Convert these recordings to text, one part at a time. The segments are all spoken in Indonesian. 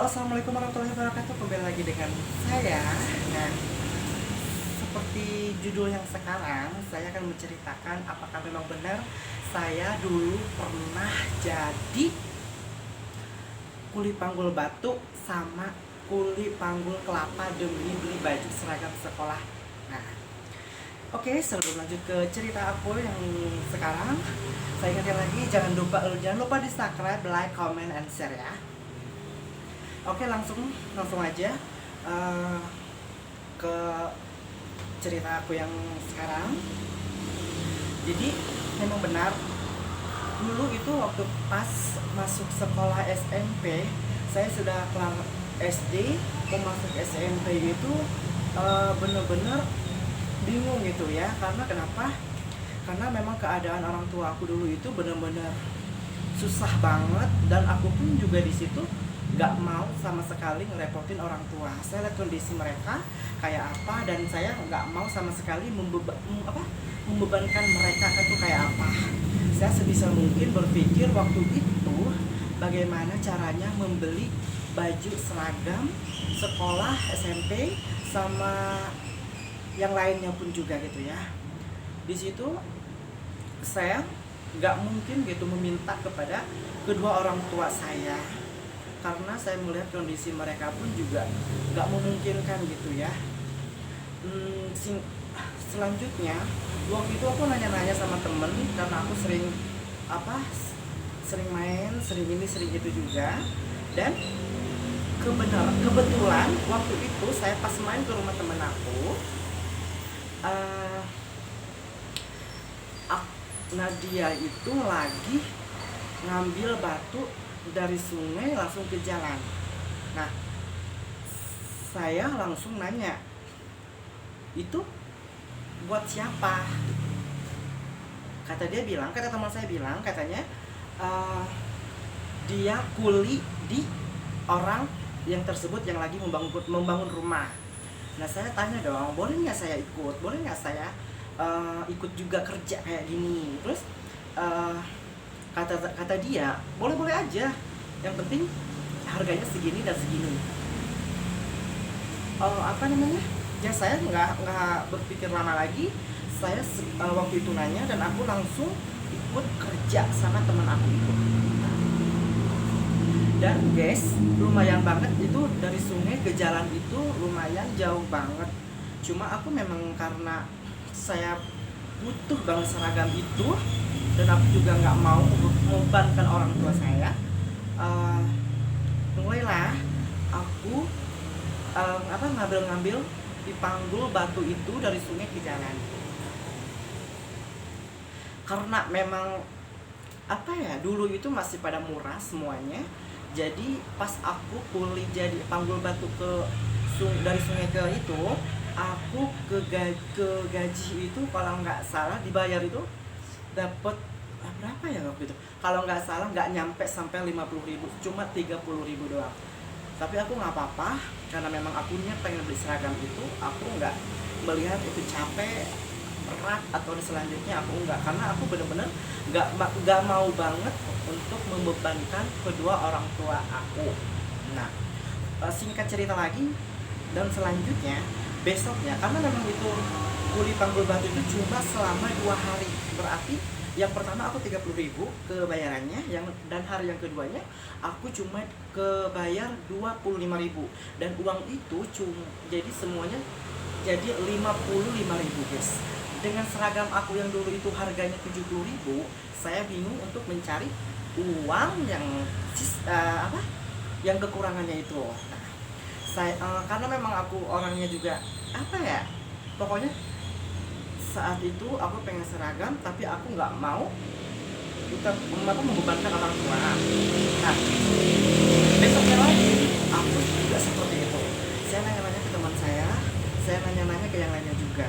Halo, assalamualaikum warahmatullahi wabarakatuh. Kembali lagi dengan saya. Nah, seperti judul yang sekarang, saya akan menceritakan apakah memang benar saya dulu pernah jadi kuli panggul batu sama kuli panggul kelapa demi beli baju seragam sekolah. Nah, oke, sebelum lanjut ke cerita aku yang sekarang, saya ingatkan lagi jangan lupa di subscribe, like, comment, and share ya. Oke, langsung aja ke cerita aku yang sekarang. Jadi memang benar dulu itu waktu pas masuk sekolah SMP, saya sudah kelar SD, mau masuk SMP itu bener-bener bingung gitu ya. Karena kenapa? Karena memang keadaan orang tua aku dulu itu bener-bener susah banget, dan aku pun juga di situ nggak mau sama sekali ngerepotin orang tua. Saya lihat kondisi mereka kayak apa, dan saya nggak mau sama sekali membebankan mereka itu kayak apa. Saya sebisa mungkin berpikir waktu itu bagaimana caranya membeli baju seragam sekolah SMP sama yang lainnya pun juga gitu ya. Di situ saya nggak mungkin gitu meminta kepada kedua orang tua saya, karena saya melihat kondisi mereka pun juga nggak memungkinkan gitu ya. Selanjutnya waktu itu aku nanya-nanya sama temen, karena aku sering main, sering ini sering itu juga. Dan kebetulan waktu itu saya pas main ke rumah temen aku, Nadia itu lagi ngambil batu dari sungai langsung ke jalan. Nah, saya langsung nanya, itu buat siapa? Kata teman saya bilang, katanya dia kuli di orang yang tersebut yang lagi membangun rumah. Nah, saya tanya dong, boleh nggak saya ikut? Boleh nggak saya ikut juga kerja kayak gini? Terus kata dia, boleh aja, yang penting harganya segini dan segini. Ya saya nggak berpikir lama lagi. Saya waktu itu nanya, dan aku langsung ikut kerja sama teman aku itu. Dan guys, lumayan banget itu, dari sungai ke jalan itu lumayan jauh banget. Cuma aku memang karena saya butuh banget seragam itu, dan aku juga nggak mau membebankan orang tua saya. Mulailah aku ngambil di panggul batu itu dari sungai ke jalan. Karena memang dulu itu masih pada murah semuanya. Jadi pas aku kuli jadi panggul batu dari sungai ke itu, aku ke gaji itu kalau nggak salah dibayar itu dapat berapa ya waktu itu? Kalau nggak salah nggak nyampe sampai 50.000, cuma 30.000 doang. Tapi aku nggak apa-apa, karena memang akunya pengen beli seragam itu. Aku nggak melihat itu capek, berat, atau selanjutnya aku nggak, karena aku bener-bener nggak mau banget untuk membebankan kedua orang tua aku. Nah, singkat cerita lagi, dan selanjutnya besoknya, karena memang itu kuli panggul batu itu cuma selama 2 hari, berarti yang pertama aku 30.000 kebayarannya, dan hari yang keduanya aku cuma kebayar 25.000, dan uang itu jadi semuanya jadi 55.000 guys. Dengan seragam aku yang dulu itu harganya 70.000, saya bingung untuk mencari uang yang kekurangannya itu. Nah, karena memang aku orangnya juga pokoknya saat itu aku pengen seragam, tapi aku nggak mau membebankan orang tua. Nah, besoknya lagi aku juga seperti itu. Saya nanya-nanya ke teman saya nanya-nanya ke yang lainnya juga.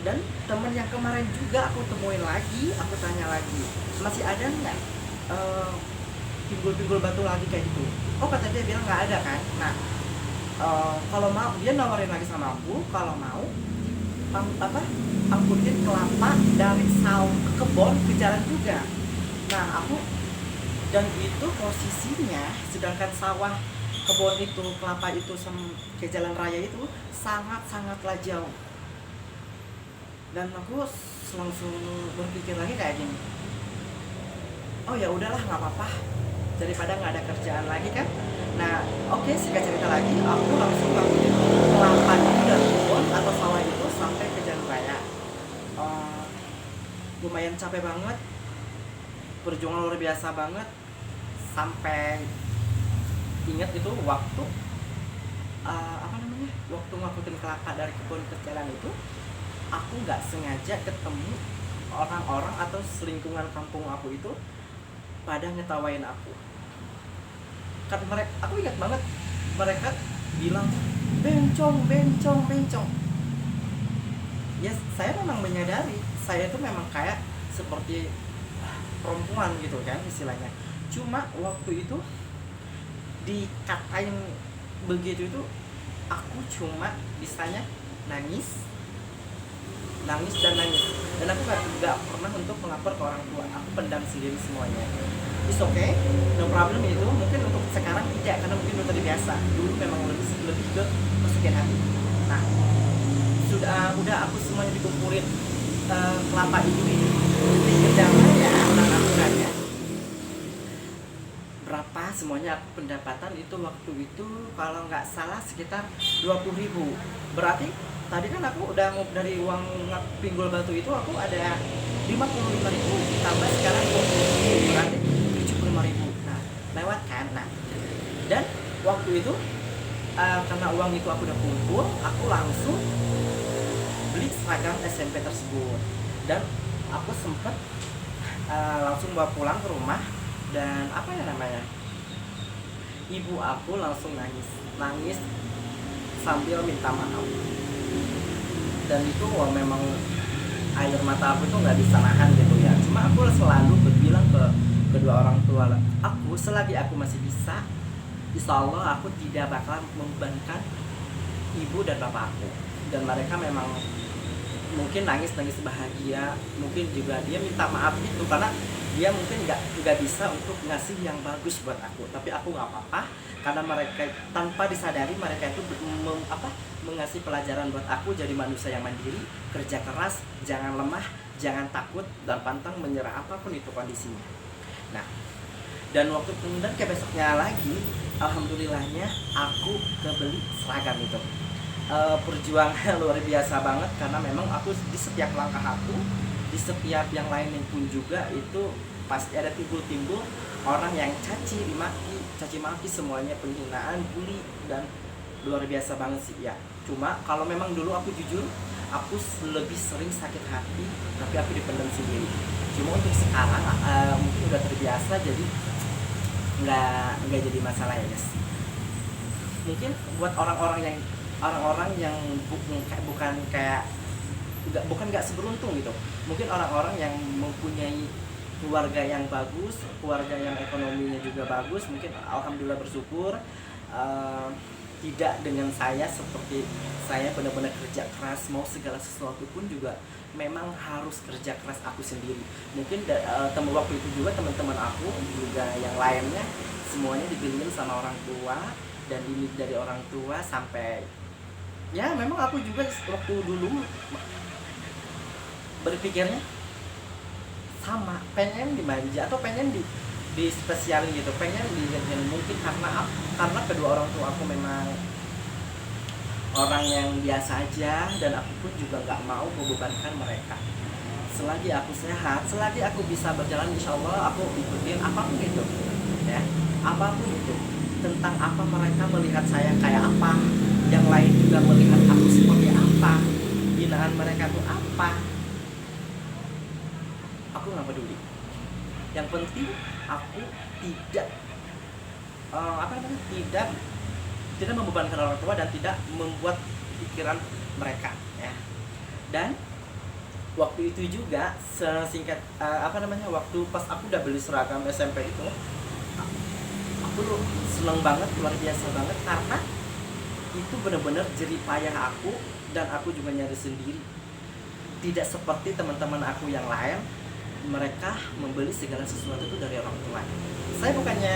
Dan teman yang kemarin juga aku temuin lagi, aku tanya lagi, masih ada nggak pinggul-pinggul batu lagi kayak gitu? Oh, kata dia bilang nggak ada kan. Nah, kalau mau, dia nawarin lagi sama aku, kalau mau angkutin kelapa dari sawah ke kebun ke jalan juga. Nah, dan itu posisinya sedangkan sawah kebun itu, kelapa itu ke jalan raya itu sangat-sangatlah jauh. Dan aku langsung berpikir lagi kayak gini, oh ya udahlah, nggak apa-apa, daripada nggak ada kerjaan lagi kan. Nah, oke, singkat cerita lagi, aku langsung ngelakuin kelapa itu dari kebun atau sawah itu sampai ke jalan raya. Eh, Lumayan capek banget, perjuangan luar biasa banget. Sampai ingat itu waktu waktu ngikutin kelapa dari kebun ke jalan itu, aku nggak sengaja ketemu orang-orang atau selingkungan kampung aku itu pada ngetawain aku. Kan mereka, aku ingat banget, mereka bilang bencong, bencong, bencong. Ya saya memang menyadari saya itu memang kayak seperti perempuan gitu kan istilahnya. Cuma waktu itu dikatain begitu itu, aku cuma bisanya nangis, nangis dan nangis. Dan aku nggak pernah untuk melapor ke orang tua, aku pendam sendiri semuanya. It's okay, no problem itu. Mungkin untuk sekarang tidak, karena mungkin udah terbiasa. Dulu memang lebih ke masukin hati. Nah, udah aku semuanya dikumpulin kelapa itu di kedangan ya, dan aku nanya berapa semuanya. Aku pendapatan itu waktu itu kalau nggak salah sekitar 20.000. Berarti tadi kan aku udah dari uang pinggul batu itu aku ada 55.000, tambah sekarang 20.000, berarti 75.000. Nah, lewat kan. Nah, dan waktu itu karena uang itu aku udah kumpul, aku langsung beli seragam SMP tersebut. Dan aku sempet langsung bawa pulang ke rumah. Dan apa ya namanya, ibu aku langsung nangis sambil minta maaf. Dan itu memang air mata aku tuh nggak bisa nahan gitu ya. Cuma aku selalu berbilang ke kedua orang tua aku, selagi aku masih bisa, insya Allah aku tidak bakal membebankan ibu dan bapak aku. Dan mereka memang mungkin nangis bahagia, mungkin juga dia minta maaf gitu, karena dia mungkin nggak bisa untuk ngasih yang bagus buat aku. Tapi aku nggak apa-apa, karena mereka tanpa disadari mereka itu mengasih pelajaran buat aku jadi manusia yang mandiri, kerja keras, jangan lemah, jangan takut, dan pantang menyerah apapun itu kondisinya. Nah, dan waktu kemudian ke besoknya lagi, alhamdulillahnya aku kebeli seragam itu. Perjuangan luar biasa banget, karena memang aku di setiap langkah aku, di setiap yang lainnya pun juga itu pasti ada timbul orang yang caci maki semuanya, penghinaan, bully, dan luar biasa banget sih ya. Cuma kalau memang dulu aku jujur, aku lebih sering sakit hati, tapi aku dipendam sendiri. Cuma untuk sekarang mungkin udah terbiasa, jadi nggak jadi masalah ya guys. Mungkin buat orang-orang yang bukan nggak seberuntung gitu, mungkin orang-orang yang mempunyai keluarga yang bagus, keluarga yang ekonominya juga bagus, mungkin alhamdulillah bersyukur. Tidak dengan saya, seperti saya benar-benar kerja keras, mau segala sesuatu pun juga memang harus kerja keras aku sendiri. Mungkin waktu itu juga teman-teman aku juga yang lainnya semuanya dibeliin sama orang tua, dan ini dari orang tua. Sampai ya memang aku juga waktu dulu berpikirnya sama, pengen dimanja atau pengen di spesialin gitu, pengen dilihatin. Mungkin karena kedua orang tua aku memang orang yang biasa aja, dan aku pun juga nggak mau membebankan mereka. Selagi aku sehat, selagi aku bisa berjalan, insya Allah aku ikutin apapun itu ya, apapun itu. Tentang apa mereka melihat saya kayak apa, yang lain juga melihat aku seperti apa, hinaan mereka tuh apa, aku nggak peduli. Yang penting aku tidak membebankan orang tua, dan tidak membuat pikiran mereka ya. Dan waktu itu juga sesingkat waktu pas aku udah beli seragam SMP itu, aku seneng banget, luar biasa banget, karena itu benar-benar jerih payah aku, dan aku juga nyari sendiri. Tidak seperti teman-teman aku yang lain, mereka membeli segala sesuatu itu dari orang tua. Saya bukannya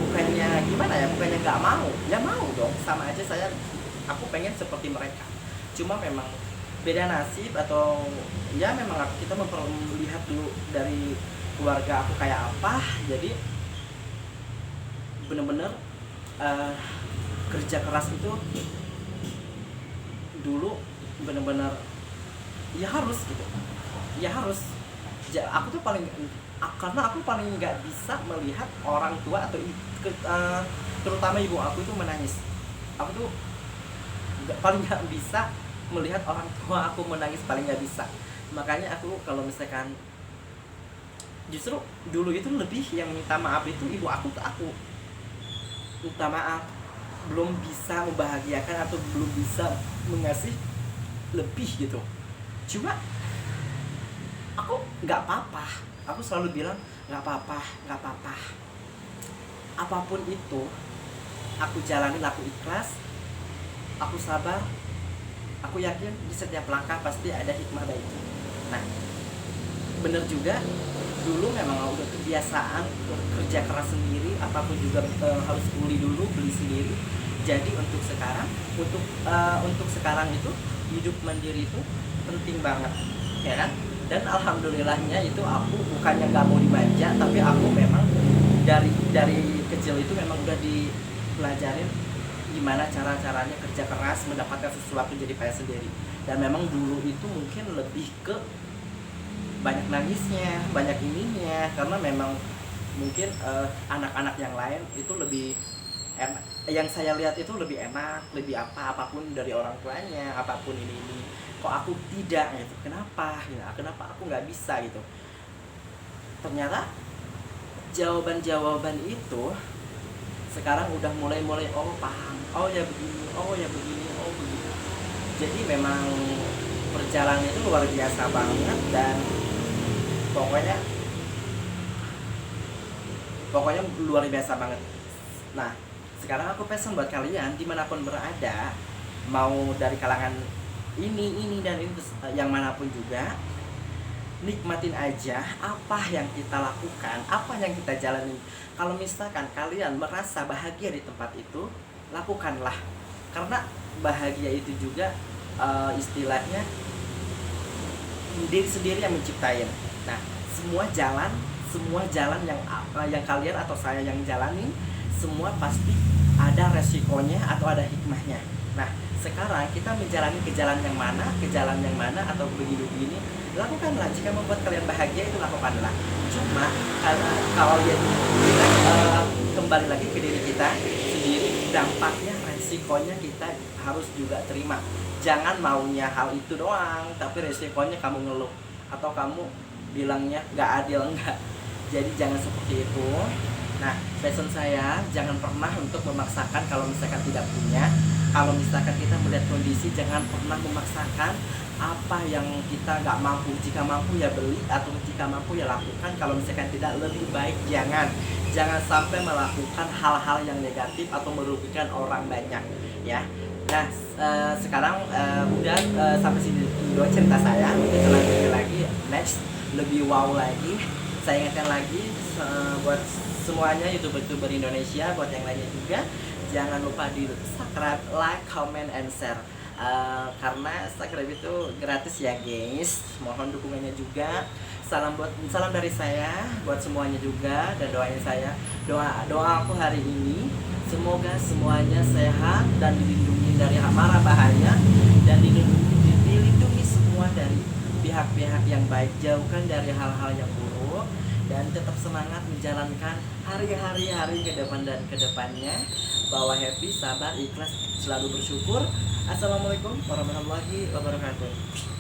bukannya gimana ya, bukannya nggak mau, ya mau dong, sama aja aku pengen seperti mereka. Cuma memang beda nasib, atau ya memang kita melihat dulu dari keluarga aku kayak apa. Jadi bener-bener kerja keras itu dulu bener-bener ya harus gitu, ya harus. Aku tuh karena aku paling nggak bisa melihat orang tua atau terutama ibu aku itu menangis. Aku tuh paling nggak bisa melihat orang tua aku menangis, paling nggak bisa. Makanya aku kalau misalkan justru dulu itu lebih yang minta maaf itu ibu aku ke aku, minta maaf belum bisa membahagiakan atau belum bisa mengasih lebih gitu. Cuma aku nggak apa-apa, aku selalu bilang nggak apa-apa, nggak apa-apa, apapun itu aku jalanin, aku ikhlas, aku sabar, aku yakin di setiap langkah pasti ada hikmah baik. Nah bener juga, dulu memang udah kebiasaan kerja keras sendiri, apapun juga harus beli sendiri. Jadi untuk sekarang itu hidup mandiri itu penting banget, ya kan? Dan alhamdulillahnya itu aku bukannya nggak mau dimanja, tapi aku memang dari kecil itu memang udah dipelajarin gimana caranya kerja keras mendapatkan sesuatu jadi kaya sendiri. Dan memang dulu itu mungkin lebih ke banyak nangisnya, banyak ininya, karena memang mungkin anak-anak yang lain itu lebih enak, yang saya lihat itu lebih enak, lebih apapun dari orang tuanya, apapun ini kok aku tidak gitu, kenapa aku nggak bisa gitu. Ternyata jawaban itu sekarang udah mulai oh paham, oh ya begini, oh begitu. Jadi memang perjalanan itu luar biasa banget, dan pokoknya luar biasa banget. Nah sekarang aku pesan buat kalian dimanapun berada, mau dari kalangan ini dan itu, yang manapun juga, nikmatin aja apa yang kita lakukan, apa yang kita jalani. Kalau misalkan kalian merasa bahagia di tempat itu, lakukanlah, karena bahagia itu juga istilahnya diri sendiri yang menciptain. Nah semua jalan yang kalian atau saya yang jalani, semua pasti ada resikonya atau ada hikmahnya. Nah sekarang kita menjalani ke jalan yang mana atau begini, lakukanlah. Jika membuat kalian bahagia, itu lakukanlah. Cuma karena kalau ya kita kembali lagi ke diri kita sendiri, dampaknya, resikonya kita harus juga terima. Jangan maunya hal itu doang, tapi resikonya kamu ngeluh atau kamu bilangnya nggak adil, enggak. Jadi jangan seperti itu. Nah pesan saya, jangan pernah untuk memaksakan kalau misalkan tidak punya. Kalau misalkan kita melihat kondisi, jangan pernah memaksakan apa yang kita nggak mampu. Jika mampu ya beli, atau jika mampu ya lakukan. Kalau misalkan tidak, lebih baik jangan sampai melakukan hal-hal yang negatif atau merugikan orang banyak, ya. Nah sekarang udah sampai sini dulu cerita saya. Mungkin selanjutnya lagi next lebih wow lagi. Saya ingatkan lagi buat semuanya YouTuber Indonesia, buat yang lainnya juga, jangan lupa di subscribe, like, comment, and share. Karena subscribe itu gratis ya guys. Mohon dukungannya juga. Salam dari saya buat semuanya juga, dan doa aku hari ini semoga semuanya sehat dan dilindungi dari mara bahaya, dan dilindungi semua dari pihak-pihak yang baik, jauhkan dari hal-hal yang buruk, dan tetap semangat menjalankan hari-hari ke depan dan ke depannya. Bawa happy, sabar, ikhlas, selalu bersyukur. Assalamualaikum warahmatullahi wabarakatuh.